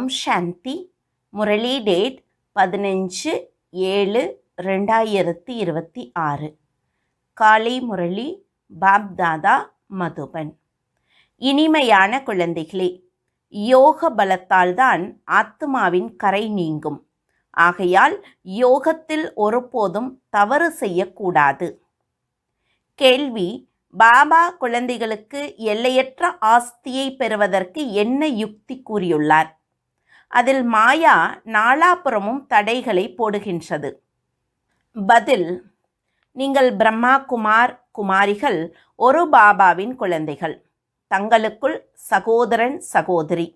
ஓம் சாந்தி. Murali date 15/7/2026. காலை முரளி பாப்தாதா மதுபன். இனிமையான குழந்தைகளே, யோக பலத்தால் தான் ஆத்மாவின் கரை நீங்கும். ஆகையால் யோகத்தில் ஒருபோதும் தவறு செய்யக்கூடாது. கேள்வி: பாபா குழந்தைகளுக்கு எல்லையற்ற ஆஸ்தியை பெறுவதற்கு என்ன யுக்தி கூறியுள்ளார்? அதில் மாயா நாலாபுறமும் தடைகளை போடுகின்றது. பதில்: நீங்கள் பிரம்மா குமார் குமாரிகள் ஒரு பாபாவின் குழந்தைகள். தங்களுக்குள் சகோதரன் சகோதரி.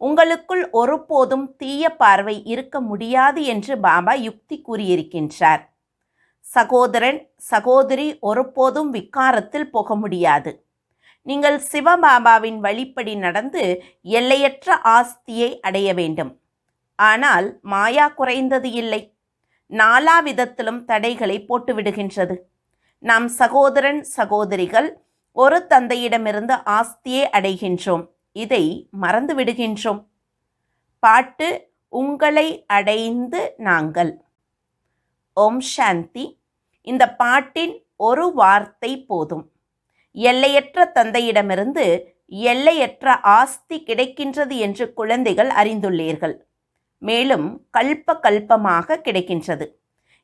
உங்களுக்குள் ஒருபோதும் தீய பார்வை இருக்க முடியாது என்று பாபா யுக்தி கூறியிருக்கின்றார். சகோதரன் சகோதரி ஒருபோதும் விக்காரத்தில் போக முடியாது. நீங்கள் சிவபாபாவின் வழிப்படி நடந்து எல்லையற்ற ஆஸ்தியை அடைய வேண்டும். ஆனால் மாயா குறைந்தது இல்லை, நாலா விதத்திலும் தடைகளை போட்டுவிடுகின்றது. நாம் சகோதரன் சகோதரிகள் ஒரு தந்தையிடமிருந்து ஆஸ்தியை அடைகின்றோம். இதை மறந்து விடுகின்றோம். பாட்டு: உங்களை அடைந்து நாங்கள். ஓம் சாந்தி. இந்த பாட்டின் ஒரு வார்த்தை போதும். எல்லையற்ற தந்தையிடமிருந்து எல்லையற்ற ஆஸ்தி கிடைக்கின்றது என்று குழந்தைகள் அறிந்துள்ளீர்கள். மேலும் கல்ப கல்பமாக கிடைக்கின்றது.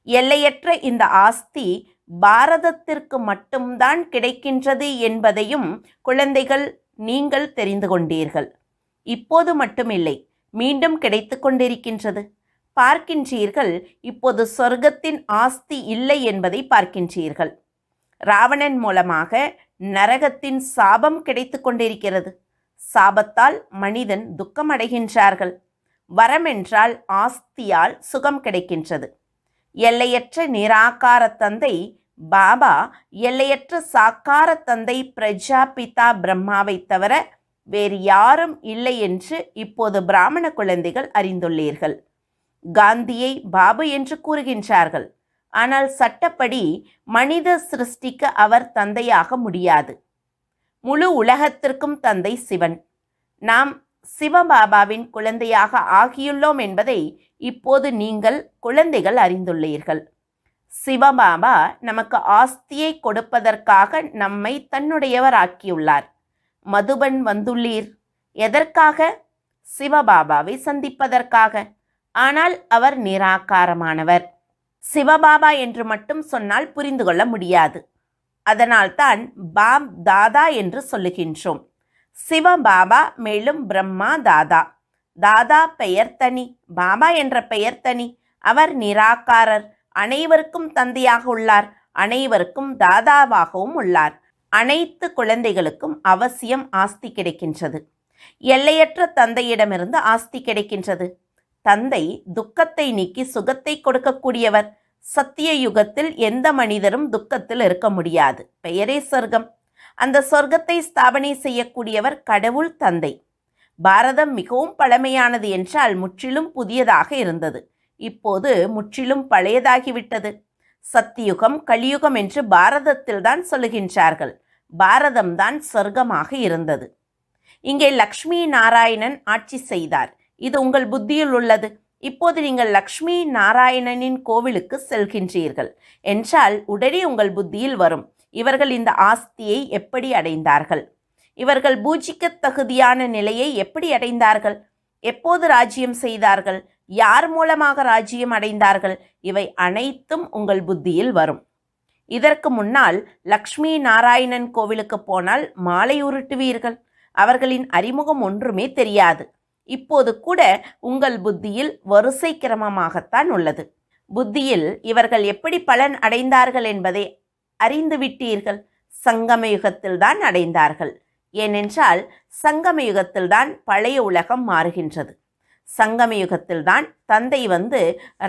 எல்லையற்ற இந்த ஆஸ்தி பாரதத்திற்கு மட்டும்தான் கிடைக்கின்றது என்பதையும் குழந்தைகள் நீங்கள் தெரிந்து கொண்டீர்கள். இப்போது மட்டுமில்லை, மீண்டும் கிடைத்து கொண்டிருக்கின்றது. பார்க்கின்றீர்கள். இப்போது சொர்க்கத்தின் ஆஸ்தி இல்லை என்பதை பார்க்கின்றீர்கள். ராவணன் மூலமாக நரகத்தின் சாபம் கிடைத்து கொண்டிருக்கிறது. சாபத்தால் மனிதன் துக்கம் அடைகின்றார்கள். வரம் என்றால் ஆஸ்தியால் சுகம் கிடைக்கின்றது. எல்லையற்ற நிராகார தந்தை பாபா எல்லையற்ற சாக்கார தந்தை பிரஜாபிதா பிரம்மாவை தவிர வேறு யாரும் இல்லை என்று இப்போது பிராமண குழந்தைகள் அறிந்துள்ளீர்கள். காந்தியை பாபு என்று கூறுகின்றார்கள். ஆனால் சட்டப்படி மனித சிருஷ்டிக்கு அவர் தந்தையாக முடியாது. முழு உலகத்திற்கும் தந்தை சிவன். நாம் சிவபாபாவின் குழந்தையாக ஆகியுள்ளோம் என்பதை இப்போது நீங்கள் குழந்தைகள் அறிந்துள்ளீர்கள். சிவபாபா நமக்கு ஆஸ்தியை கொடுப்பதற்காக நம்மை தன்னுடையவர் ஆக்கியுள்ளார். மதுபன் வந்துள்ளீர். எதற்காக? சிவபாபாவை சந்திப்பதற்காக. ஆனால் அவர் நிராகாரமானவர். சிவபாபா என்று மட்டும் சொன்னால் புரிந்து கொள்ள முடியாது. அதனால்தான் பாப் தாதா என்று சொல்லுகின்றோம். சிவபாபா மேலும் பிரம்மா தாதா. தாதா பெயர் தனி, பாபா என்ற பெயர் தனி. அவர் நிராகாரர். அனைவருக்கும் தந்தையாக உள்ளார். அனைவருக்கும் தாதாவாகவும் உள்ளார். அனைத்து குழந்தைகளுக்கும் அவசியம் ஆஸ்தி கிடைக்கின்றது. எல்லையற்ற தந்தையிடமிருந்து ஆஸ்தி கிடைக்கின்றது. தந்தை துக்கத்தை நீக்கி சுகத்தை கொடுக்கக்கூடியவர். சத்திய யுகத்தில் எந்த மனிதரும் துக்கத்தில் இருக்க முடியாது. பெயரே சொர்க்கம். அந்த சொர்க்கத்தை ஸ்தாபனை செய்யக்கூடியவர் கடவுள் தந்தை. பாரதம் மிகவும் பழமையானது என்றால் முற்றிலும் புதியதாக இருந்தது. இப்போது முற்றிலும் பழையதாகிவிட்டது. சத்தியுகம் கலியுகம் என்று பாரதத்தில் தான் சொல்லுகின்றார்கள். பாரதம்தான் சொர்க்கமாக இருந்தது. இங்கே லக்ஷ்மி நாராயணன் ஆட்சி செய்தார். இது உங்கள் புத்தியில் உள்ளது. இப்போது நீங்கள் லக்ஷ்மி நாராயணனின் கோவிலுக்கு செல்கின்றீர்கள் என்றால் உடனே உங்கள் புத்தியில் வரும், இவர்கள் இந்த ஆஸ்தியை எப்படி அடைந்தார்கள்? இவர்கள் பூஜிக்க தகுதியான நிலையை எப்படி அடைந்தார்கள்? எப்போது ராஜ்யம் செய்தார்கள்? யார் மூலமாக ராஜ்யம் அடைந்தார்கள்? இவை அனைத்தும் உங்கள் புத்தியில் வரும். இதற்கு முன்னால் லக்ஷ்மி நாராயணன் கோவிலுக்கு போனால் மாலை உருட்டுவீர்கள். அவர்களின் அறிமுகம் ஒன்றுமே தெரியாது. இப்போது கூட உங்கள் புத்தியில் வரிசை கிரமமாகத்தான் உள்ளது. புத்தியில் இவர்கள் எப்படி பலன் அடைந்தார்கள் என்பதை அறிந்துவிட்டீர்கள். சங்கமயுகத்தில் தான் அடைந்தார்கள். ஏனென்றால் சங்கமயுகத்தில் தான் பழைய உலகம் மாறுகின்றது. சங்கமயுகத்தில் தான் தந்தை வந்து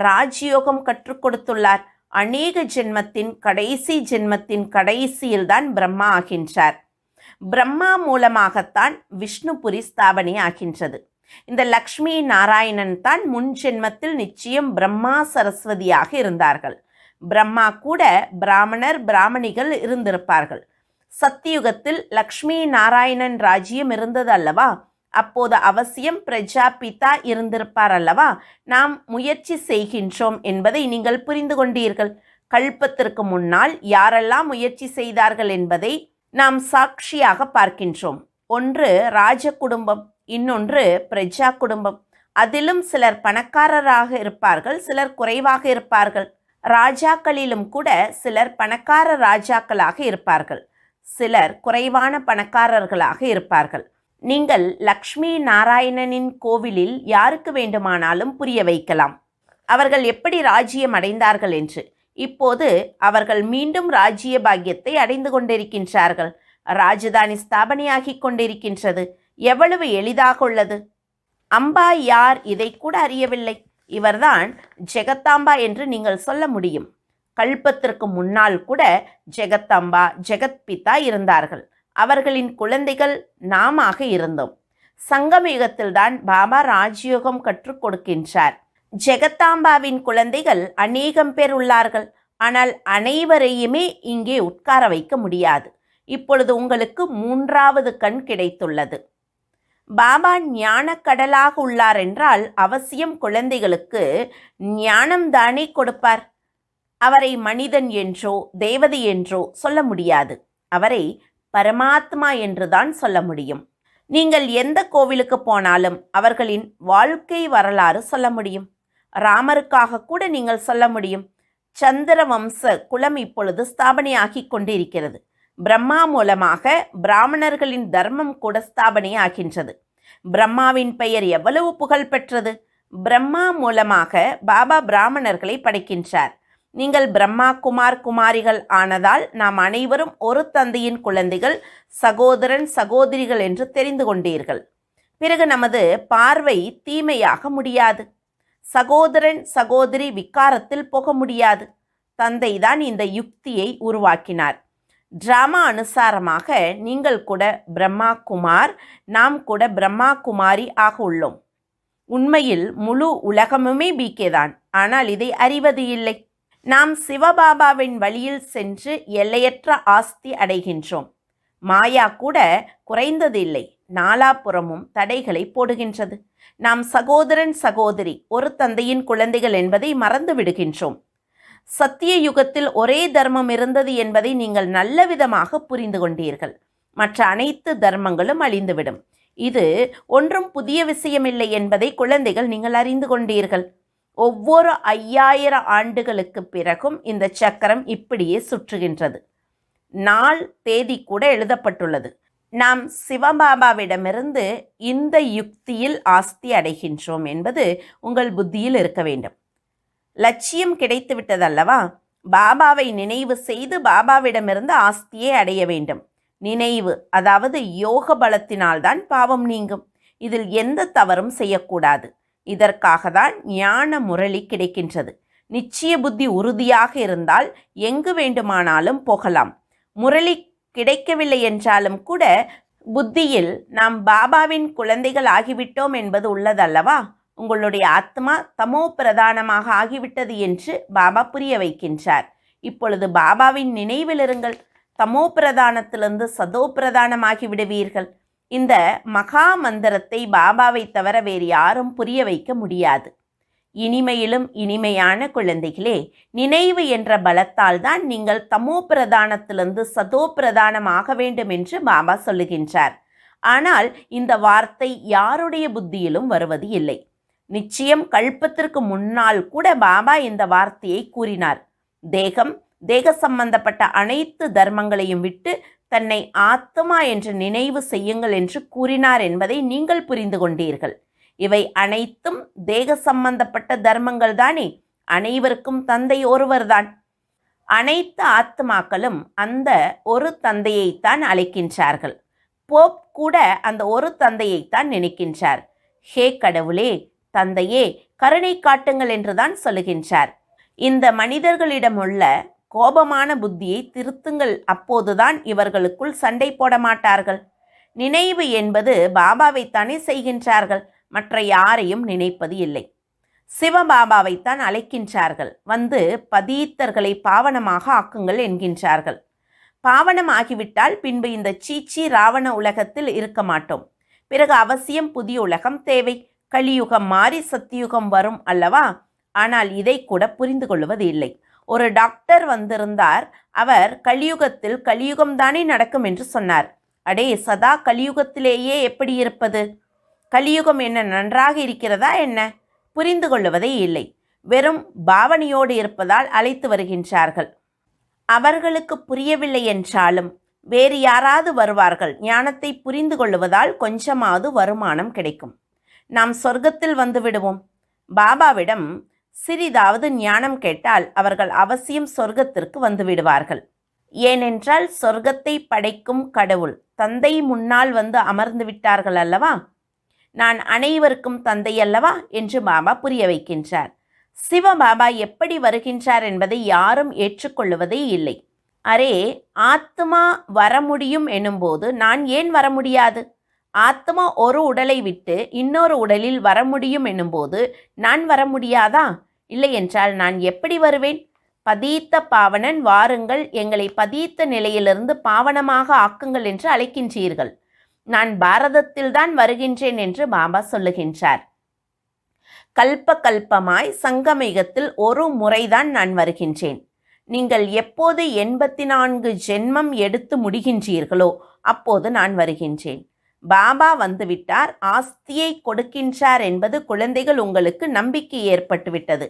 ராஜயோகம் கற்றுக் கொடுத்துள்ளார். அநேக ஜென்மத்தின் கடைசி ஜென்மத்தின் கடைசியில் தான் பிரம்மா ஆகின்றார். பிரம்மா மூலமாகத்தான் விஷ்ணுபுரி ஸ்தாபனை ஆகின்றது. இந்த லக்ஷ்மி நாராயணன் தான் முன் ஜென்மத்தில் நிச்சயம் பிரம்மா சரஸ்வதியாக இருந்தார்கள். பிரம்மா கூட பிராமணர் பிராமணிகள் இருந்திருப்பார்கள். சத்தியுகத்தில் லக்ஷ்மி நாராயணன் ராஜ்யம் இருந்தது அல்லவா? அப்போது அவசியம் பிரஜாபிதா இருந்திருப்பார் அல்லவா? நாம் முயற்சி செய்கின்றோம் என்பதை நீங்கள் புரிந்து கொண்டீர்கள். கல்பத்திற்கு முன்னால் யாரெல்லாம் முயற்சி செய்தார்கள் என்பதை நாம் சாட்சியாக பார்க்கின்றோம். ஒன்று ராஜ குடும்பம், இன்னொன்று பிரஜா குடும்பம். அதிலும் சிலர் பணக்காரராக இருப்பார்கள், சிலர் குறைவாக இருப்பார்கள். ராஜாக்களிலும் கூட சிலர் பணக்கார ராஜாக்களாக இருப்பார்கள், சிலர் குறைவான பணக்காரர்களாக இருப்பார்கள். நீங்கள் லக்ஷ்மி நாராயணனின் கோவிலில் யாருக்கு வேண்டுமானாலும் புரிய வைக்கலாம் அவர்கள் எப்படி ராஜ்யம் அடைந்தார்கள் என்று. இப்போது அவர்கள் மீண்டும் ராஜ்ய பாக்கியத்தை அடைந்து கொண்டிருக்கின்றார்கள். ராஜதானி ஸ்தாபனையாகி கொண்டிருக்கின்றது. எவ்வளவு எளிதாக உள்ளது! அம்பா யார் இதை கூட அறியவில்லை. இவர்தான் ஜெகத்தாம்பா என்று நீங்கள் சொல்ல முடியும். கல்பத்திற்கு முன்னால் கூட ஜெகத்தாம்பா, ஜெகத்பிதா இருந்தார்கள். அவர்களின் குழந்தைகள் நாமாக இருந்தோம். சங்கமயுகத்தில்தான் பாபா ராஜயோகம் கற்றுக் கொடுக்கின்றார். ஜெகத்தாம்பாவின் குழந்தைகள் அநேகம் பேர் உள்ளார்கள். ஆனால் அனைவரையுமே இங்கே உட்கார வைக்க முடியாது. இப்பொழுது உங்களுக்கு மூன்றாவது கண் கிடைத்துள்ளது. பாபா ஞான கடலாக உள்ளார் என்றால் அவசியம் குழந்தைகளுக்கு ஞானம்தானே கொடுப்பார். அவரை மனிதன் என்றோ தேவதை என்றோ சொல்ல முடியாது. அவரை பரமாத்மா என்றுதான் சொல்ல முடியும். நீங்கள் எந்த கோவிலுக்கு போனாலும் அவர்களின் வாழ்க்கை வரலாறு சொல்ல முடியும். ராமருக்காக கூட நீங்கள் சொல்ல முடியும். சந்திர வம்ச குலம் இப்பொழுது ஸ்தாபனையாகி கொண்டிருக்கிறது. பிரம்மா மூலமாக பிராமணர்களின் தர்மம் கூட ஸ்தாபனை ஆகின்றது. பிரம்மாவின் பெயர் எவ்வளவு புகழ் பெற்றது! பிரம்மா மூலமாக பாபா பிராமணர்களை படைக்கின்றார். நீங்கள் பிரம்மா குமார் குமாரிகள் ஆனதால் நாம் அனைவரும் ஒரு தந்தையின் குழந்தைகள், சகோதரன் சகோதரிகள் என்று தெரிந்து கொண்டீர்கள். பிறகு நமது பார்வை தீமையாக முடியாது. சகோதரன் சகோதரி விகாரத்தில் போக முடியாது. தந்தைதான் இந்த யுக்தியை உருவாக்கினார். டிராமா அனுசாரமாக நீங்கள் கூட பிரம்மா குமார், நாம் கூட பிரம்மா குமாரி ஆக உள்ளோம். உண்மையில் முழு உலகமுமே பிகேதான். ஆனால் இதை அறிவது இல்லை. நாம் சிவபாபாவின் வழியில் சென்று எல்லையற்ற ஆஸ்தி அடைகின்றோம். மாயா கூட குறைந்ததில்லை, நாலாபுறமும் தடைகளை போடுகின்றது. நாம் சகோதரன் சகோதரி, ஒரு தந்தையின் குழந்தைகள் என்பதை மறந்து விடுகின்றோம். சத்திய யுகத்தில் ஒரே தர்மம் இருந்தது என்பதை நீங்கள் நல்ல விதமாக புரிந்து கொண்டீர்கள். மற்ற அனைத்து தர்மங்களும் அழிந்துவிடும். இது ஒன்றும் புதிய விஷயமில்லை என்பதை குழந்தைகள் நீங்கள் அறிந்து கொண்டீர்கள். ஒவ்வொரு 5000 ஆண்டுகளுக்கு பிறகும் இந்த சக்கரம் இப்படியே சுற்றுகின்றது. நாள் தேதி கூட எழுதப்பட்டுள்ளது. நாம் சிவபாபாவிடமிருந்து இந்த யுக்தியில் ஆஸ்தி அடைகின்றோம் என்பது உங்கள் புத்தியில் இருக்க வேண்டும். லட்சியம் கிடைத்து விட்டதல்லவா? பாபாவை நினைவு செய்து பாபாவிடமிருந்து ஆஸ்தியை அடைய வேண்டும். நினைவு, அதாவது யோக பலத்தினால்தான் பாவம் நீங்கும். இதில் எந்த தவறும் செய்யக்கூடாது. இதற்காக தான் ஞான முரளி கிடைக்கின்றது. நிச்சய புத்தி உறுதியாக இருந்தால் எங்கு வேண்டுமானாலும் போகலாம். முரளி கிடைக்கவில்லை என்றாலும் கூட புத்தியில் நாம் பாபாவின் குழந்தைகள் ஆகிவிட்டோம் என்பது உள்ளதல்லவா? உங்களுடைய ஆத்மா தமோ பிரதானமாக ஆகிவிட்டது என்று பாபா புரிய வைக்கின்றார். இப்பொழுது பாபாவின் நினைவில் இருங்கள். தமோ பிரதானத்திலிருந்து சதோ பிரதானமாகி விடுவீர்கள். இந்த மகா மந்திரத்தை பாபாவை தவிர வேறு யாரும் புரிய வைக்க முடியாது. இனிமையிலும் இனிமையான குழந்தைகளே, நினைவு என்ற பலத்தால் தான் நீங்கள் தமோ பிரதானத்திலிருந்து சதோ பிரதானமாக வேண்டும் என்று பாபா சொல்லுகின்றார். ஆனால் இந்த வார்த்தை யாருடைய புத்தியிலும் வருவது இல்லை. நிச்சயம் கல்பத்திற்கு முன்னால் கூட பாபா இந்த வார்த்தையை கூறினார். தேக சம்பந்தப்பட்ட அனைத்து தர்மங்களையும் விட்டு தன்னை ஆத்மா என்று நினைவு செய்யுங்கள் என்று கூறினார் என்பதை நீங்கள் புரிந்து கொண்டீர்கள். இவை அனைத்தும் தேக சம்பந்தப்பட்ட தர்மங்கள் தானே. அனைவருக்கும் தந்தை ஒருவர்தான். அனைத்து ஆத்மாக்களும் அந்த ஒரு தந்தையைத்தான் அழைக்கின்றார்கள். போப் கூட அந்த ஒரு தந்தையைத்தான் நினைக்கின்றார். ஹே கடவுளே, தந்தையே, கருணை காட்டுங்கள் என்றுதான் சொல்லுகின்றார். இந்த மனிதர்களிடமுள்ள கோபமான புத்தியை திருத்துங்கள். அப்போதுதான் இவர்களுக்குள் சண்டை போட மாட்டார்கள். நினைவு என்பது பாபாவைத்தானே செய்கின்றார்கள், மற்ற யாரையும் நினைப்பது இல்லை. சிவபாபாவைத்தான் அழைக்கின்றார்கள். வந்து பதீத்தர்களை பாவனமாக ஆக்குங்கள் என்கின்றார்கள். பாவனம் ஆகிவிட்டால் பின்பு இந்த சீச்சி ராவண உலகத்தில் இருக்க மாட்டோம். பிறகு அவசியம் புதிய உலகம் தேவை. கலியுகம் மாறி சத்தியுகம் வரும் அல்லவா? ஆனால் இதை கூட புரிந்து கொள்வது இல்லை. ஒரு டாக்டர் வந்திருந்தார். அவர் கலியுகத்தில் கலியுகம்தானே நடக்கும் என்று சொன்னார். அடே, சதா கலியுகத்திலேயே எப்படி இருப்பது? கலியுகம் என்ன நன்றாக இருக்கிறதா என்ன? புரிந்து கொள்வதே இல்லை. வெறும் பாவனையோடு இருப்பதால் அழைத்து வருகின்றார்கள். அவர்களுக்கு புரியவில்லை என்றாலும் வேறு யாராவது வருவார்கள். ஞானத்தை புரிந்து கொள்வதால் கொஞ்சமாவது வருமானம் கிடைக்கும். நாம் சொர்க்கத்தில் வந்து விடுவோம். பாபாவிடம் சிறிதாவது ஞானம் கேட்டால் அவர்கள் அவசியம் சொர்க்கத்திற்கு வந்து விடுவார்கள். ஏனென்றால் சொர்க்கத்தை படைக்கும் கடவுள் தந்தை முன்னால் வந்து அமர்ந்து விட்டார்கள் அல்லவா? நான் அனைவருக்கும் தந்தை அல்லவா என்று பாபா புரிய வைக்கின்றார். சிவபாபா எப்படி வருகின்றார் என்பதை யாரும் ஏற்றுக்கொள்வதே இல்லை. அரே, ஆத்மா வர முடியும் எனும்போது நான் ஏன் வர முடியாது? ஆத்மா ஒரு உடலை விட்டு இன்னொரு உடலில் வர முடியும் எனும்போது நான் வர முடியாதா? இல்லை என்றால் நான் எப்படி வருவேன்? பதீத்த பாவனன், வாருங்கள், எங்களை பதீத்த நிலையிலிருந்து பாவனமாக ஆக்குங்கள் என்று அழைக்கின்றீர்கள். நான் பாரதத்தில்தான் வருகின்றேன் என்று பாபா சொல்லுகின்றார். கல்ப கல்பமாய் சங்கமயுகத்தில் ஒரு முறைதான் நான் வருகின்றேன். நீங்கள் எப்போது 84 ஜென்மம் எடுத்து முடிகின்றீர்களோ அப்போது நான் வருகின்றேன். பாபா வந்துவிட்டார், ஆஸ்தியை கொடுக்கின்றார் என்பது குழந்தைகள் உங்களுக்கு நம்பிக்கை ஏற்பட்டுவிட்டது.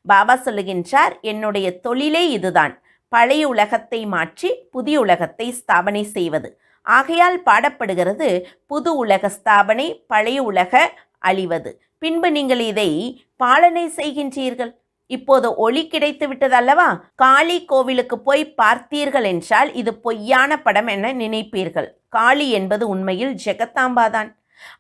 பாபா சொல்லுகின்றார், என்னுடைய தொழிலே இதுதான், பழைய உலகத்தை மாற்றி புதிய உலகத்தை ஸ்தாபனை செய்வது. ஆகையால் பாடப்படுகிறது, புது உலக ஸ்தாபனை, பழைய உலக அழிவது. பின்பு நீங்கள் இதை பாலனை செய்கின்றீர்கள். இப்போது ஒளி கிடைத்து விட்டதல்லவா? காளி கோவிலுக்கு போய் பார்த்தீர்கள் என்றால் இது பொய்யான படம் என நினைப்பீர்கள். காளி என்பது உண்மையில் ஜெகத்தாம்பாதான்.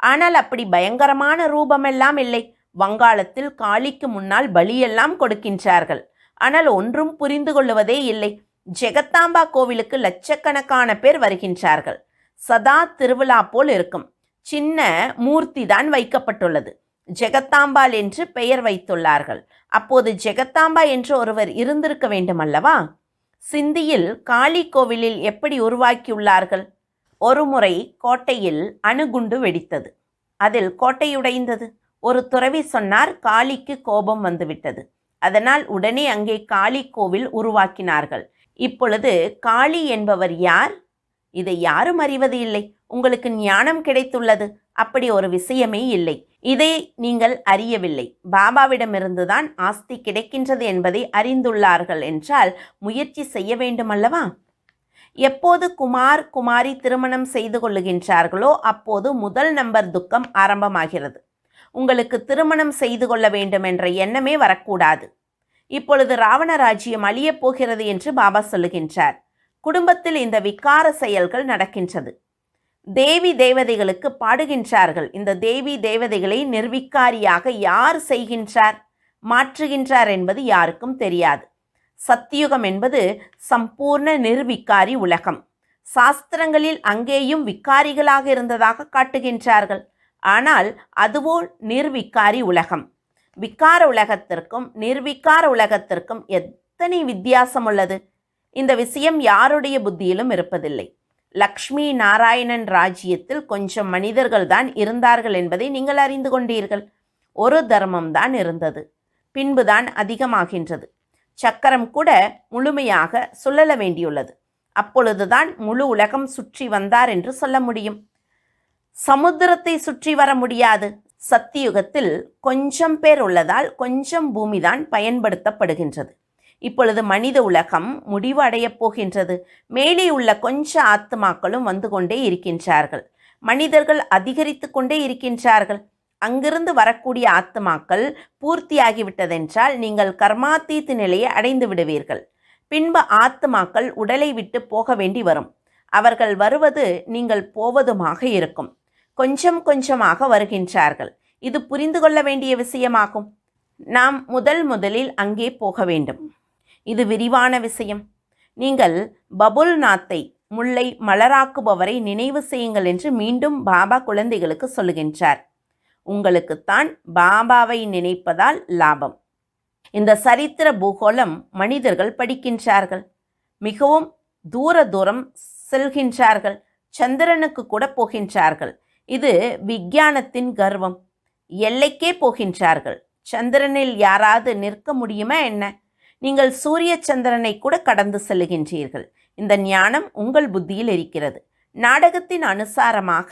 ஆனால் அப்படி பயங்கரமான ரூபமெல்லாம் இல்லை. வங்காளத்தில் காளிக்கு முன்னால் பலியெல்லாம் கொடுக்கின்றார்கள். ஆனால் ஒன்றும் புரிந்து கொள்வதே இல்லை. ஜெகத்தாம்பா கோவிலுக்கு லட்சக்கணக்கான பேர் வருகின்றார்கள். சதா திருவிழா போல் இருக்கும். சின்ன மூர்த்தி தான் வைக்கப்பட்டுள்ளது. ஜெகத்தாம்பாள் என்று பெயர் வைத்துள்ளார்கள். அப்போது ஜெகத்தாம்பா என்று ஒருவர் இருந்திருக்க வேண்டும் அல்லவா? சிந்தியில் காளி கோவிலில் எப்படி உருவாக்கியுள்ளார்கள்? ஒருமுறை கோட்டையில் அணுகுண்டு வெடித்தது. அதில் கோட்டையுடைந்தது. ஒரு துறவி சொன்னார், காளிக்கு கோபம் வந்துவிட்டது. அதனால் உடனே அங்கே காளி கோவில் உருவாக்கினார்கள். இப்பொழுது காளி என்பவர் யார்? இதை யாரும் அறிவது இல்லை. உங்களுக்கு ஞானம் கிடைத்துள்ளது. அப்படி ஒரு விஷயமே இல்லை. இதை நீங்கள் அறியவில்லை. பாபாவிடமிருந்துதான் ஆஸ்தி கிடைக்கின்றது என்பதை அறிந்துள்ளார்கள் என்றால் முயற்சி செய்ய வேண்டுமல்லவா? எப்போது குமார் குமாரி திருமணம் செய்து கொள்ளுகின்றார்களோ அப்போது முதல் நம்பர் துக்கம் ஆரம்பமாகிறது. உங்களுக்கு திருமணம் செய்து கொள்ள வேண்டும் என்ற எண்ணமே வரக்கூடாது. இப்பொழுது ராவண ராஜ்யம் அழியப் போகிறது என்று பாபா சொல்லுகின்றார். குடும்பத்தில் இந்த விகார செயல்கள் நடக்கின்றது. தேவி தேவதைகளுக்கு பாடுகின்றார்கள். இந்த தேவி தேவதைகளை நிர்விகாரியாக யார் செய்கின்றார், மாற்றுகின்றார் என்பது யாருக்கும் தெரியாது. சத்தியுகம் என்பது சம்பூர்ண நிர்விகாரி உலகம். சாஸ்திரங்களில் அங்கேயும் விகாரிகளாக இருந்ததாக காட்டுகின்றார்கள். ஆனால் அதுவோ நிர்விகாரி உலகம். விகார உலகத்திற்கும் நிர்விகார உலகத்திற்கும் எத்தனை வித்தியாசம் உள்ளது! இந்த விஷயம் யாருடைய புத்தியிலும் இருப்பதில்லை. லக்ஷ்மி நாராயணன் ராஜ்யத்தில் கொஞ்சம் மனிதர்கள் தான் இருந்தார்கள் என்பதை நீங்கள் அறிந்து கொண்டீர்கள். ஒரு தர்மம்தான் இருந்தது, பின்புதான் அதிகமாகின்றது. சக்கரம் கூட முழுமையாக சுழல வேண்டியுள்ளது. அப்பொழுதுதான் முழு உலகம் சுற்றி வந்தார் என்று சொல்ல முடியும். சமுத்திரத்தை சுற்றி வர முடியாது. சத்தியுகத்தில் கொஞ்சம் பேர் உள்ளதால் கொஞ்சம் பூமிதான் பயன்படுத்தப்படுகின்றது. இப்பொழுது மனித உலகம் முடிவு அடையப் போகின்றது. மேலே உள்ள கொஞ்ச ஆத்மாக்களும் வந்து கொண்டே இருக்கின்றார்கள். மனிதர்கள் அதிகரித்து கொண்டே இருக்கின்றார்கள். அங்கிருந்து வரக்கூடிய ஆத்மாக்கள் பூர்த்தியாகிவிட்டதென்றால் நீங்கள் கர்மாத்தீத் நிலையை அடைந்து விடுவீர்கள். பின்பு ஆத்மாக்கள் உடலை விட்டு போக வேண்டி வரும். அவர்கள் வருவது நீங்கள் போவதுமாக இருக்கும். கொஞ்சம் கொஞ்சமாக வருகின்றார்கள். இது புரிந்து கொள்ள வேண்டிய விஷயமாகும். நாம் முதலில் அங்கே போக வேண்டும். இது விரிவான விஷயம். நீங்கள் பபுல்நாத்தை, முல்லை மலராக்குபவரை நினைவு செய்யுங்கள் என்று மீண்டும் பாபா குழந்தைகளுக்கு சொல்லுகின்றார். உங்களுக்குத்தான் பாபாவை நினைப்பதால் லாபம். இந்த சரித்திர பூகோளம் மனிதர்கள் படிக்கின்றார்கள். மிகவும் தூரம் செல்கின்றார்கள். சந்திரனுக்கு கூட போகின்றார்கள். இது விஞ்ஞானத்தின் கர்வம். எல்லைக்கே போகின்றார்கள். சந்திரனில் யாராவது நிற்க முடியுமா என்ன? நீங்கள் சூரிய சந்திரனை கூட கடந்து செல்லுகின்றீர்கள். இந்த ஞானம் உங்கள் புத்தியில் இருக்கிறது. நாடகத்தின் அனுசாரமாக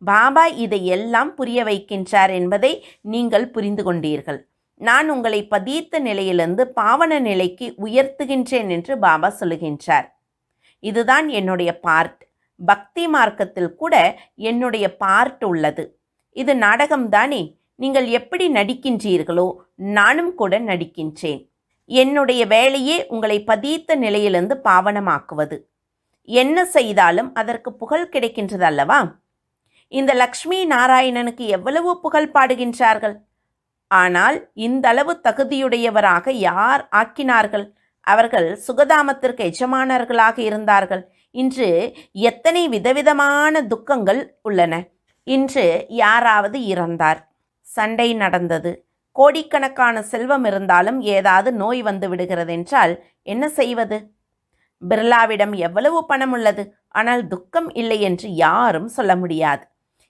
பாபா இதையெல்லாம் புரிய வைக்கின்றார் என்பதை நீங்கள் புரிந்து கொண்டீர்கள். நான் உங்களை பதீத்த நிலையிலிருந்து பாவன நிலைக்கு உயர்த்துகின்றேன் என்று பாபா சொல்லுகின்றார். இதுதான் என்னுடைய பார்ட். பக்தி மார்க்கத்தில் கூட என்னுடைய பார்ட் உள்ளது. இது நாடகம்தானே? நீங்கள் எப்படி நடிக்கின்றீர்களோ நானும் கூட நடிக்கின்றேன். என்னுடைய வேலையே உங்களை பதீத்த நிலையிலிருந்து பாவனமாக்குவது. என்ன செய்தாலும் அதற்கு புகழ் கிடைக்கின்றது அல்லவா? இந்த லக்ஷ்மி நாராயணனுக்கு எவ்வளவு புகழ் பாடுகின்றார்கள். ஆனால் இந்த அளவு தகுதியுடையவராக யார் ஆக்கினார்கள்? அவர்கள் சுகதாமத்திற்கு எஜமானர்களாக இருந்தார்கள். இன்று எத்தனை விதவிதமான துக்கங்கள் உள்ளன. இன்று யாராவது இறந்தார், சண்டை நடந்தது, கோடிக்கணக்கான செல்வம் இருந்தாலும் ஏதாவது நோய் வந்து விடுகிறது என்றால் என்ன செய்வது? பிர்லாவிடம் எவ்வளவு பணம் உள்ளது, ஆனால் துக்கம் இல்லை என்று யாரும் சொல்ல முடியாது.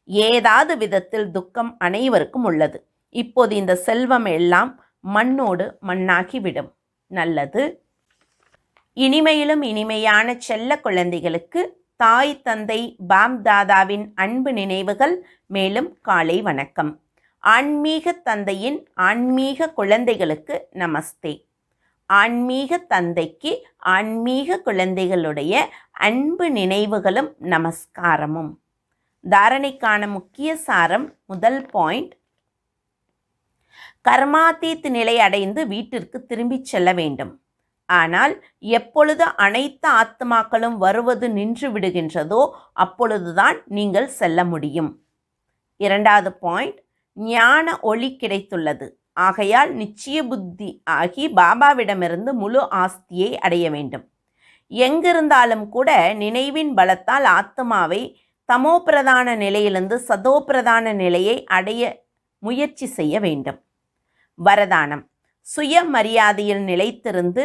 ஏதாவது விதத்தில் துக்கம் அனைவருக்கும் உள்ளது. இப்போது இந்த செல்வம் எல்லாம் மண்ணோடு மண்ணாகிவிடும். நல்லது. இனிமையிலும் இனிமையான செல்ல குழந்தைகளுக்கு தாய் தந்தை பாப் தாதாவின் அன்பு நினைவுகள். மேலும் காலை வணக்கம். ஆன்மீக தந்தையின் ஆன்மீக குழந்தைகளுக்கு நமஸ்தே. ஆன்மீக தந்தைக்கு ஆன்மீக குழந்தைகளுடைய அன்பு நினைவுகளும் நமஸ்காரமும். தாரணைக்கான முக்கிய சாரம். முதல் பாயிண்ட், கர்மாதீத் நிலை அடைந்து வீட்டிற்கு திரும்பி செல்ல வேண்டும். ஆனால் எப்பொழுது அனைத்து ஆத்மாக்களும் வருவது நின்று விடுகின்றதோ அப்பொழுதுதான் நீங்கள் செல்ல முடியும். இரண்டாவது பாயிண்ட், ஞான ஒளி கிடைத்துள்ளது. ஆகையால் நிச்சய புத்தி ஆகி பாபாவிடமிருந்து முழு ஆஸ்தியை அடைய வேண்டும். எங்கிருந்தாலும் கூட நினைவின் பலத்தால் ஆத்மாவை தமோ பிரதான நிலையிலிருந்து சதோ பிரதான நிலையை அடைய முயற்சி செய்ய வேண்டும். வரதானம், சுய மரியாதையில் நிலைத்திருந்து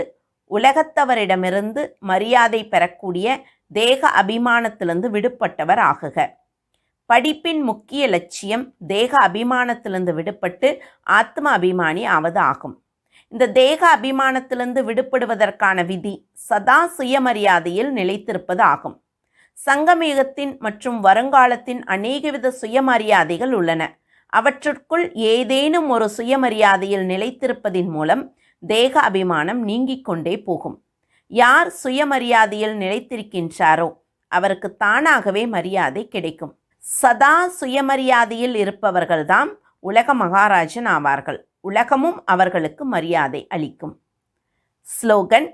உலகத்தவரிடமிருந்து மரியாதை பெறக்கூடிய தேக அபிமானத்திலிருந்து விடுபட்டவர் ஆகுக. படிப்பின் முக்கிய லட்சியம் தேக அபிமானத்திலிருந்து விடுபட்டு ஆத்ம அபிமானி ஆவது ஆகும். இந்த தேக அபிமானத்திலிருந்து விடுபடுவதற்கான விதி சதா சுயமரியாதையில் நிலைத்திருப்பது ஆகும். சங்கமயுகத்தின் மற்றும் வருங்காலத்தின் அநேகவித சுயமரியாதைகள் உள்ளன. அவற்றுக்குள் ஏதேனும் ஒரு சுயமரியாதையில் நிலைத்திருப்பதின் மூலம் தேக அபிமானம் நீங்கிக் கொண்டே போகும். யார் சுயமரியாதையில் நிலைத்திருக்கின்றாரோ அவருக்கு தானாகவே மரியாதை கிடைக்கும். சதா சுயமரியாதையில் இருப்பவர்கள்தான் உலக மகாராஜன் ஆவார்கள். உலகமும் அவர்களுக்கு மரியாதை அளிக்கும். ஸ்லோகன்,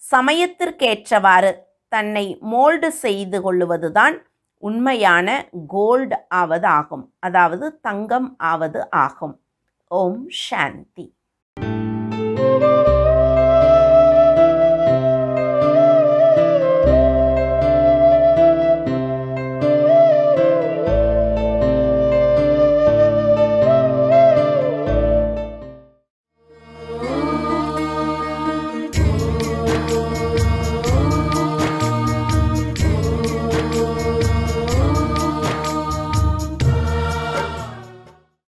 சமயத்திற்கேற்றவாறு தன்னை மோல்டு செய்து கொள்ளுவதுதான் உண்மையான கோல்டு ஆவது ஆகும். அதாவது தங்கம் ஆவது ஆகும். ஓம் சாந்தி.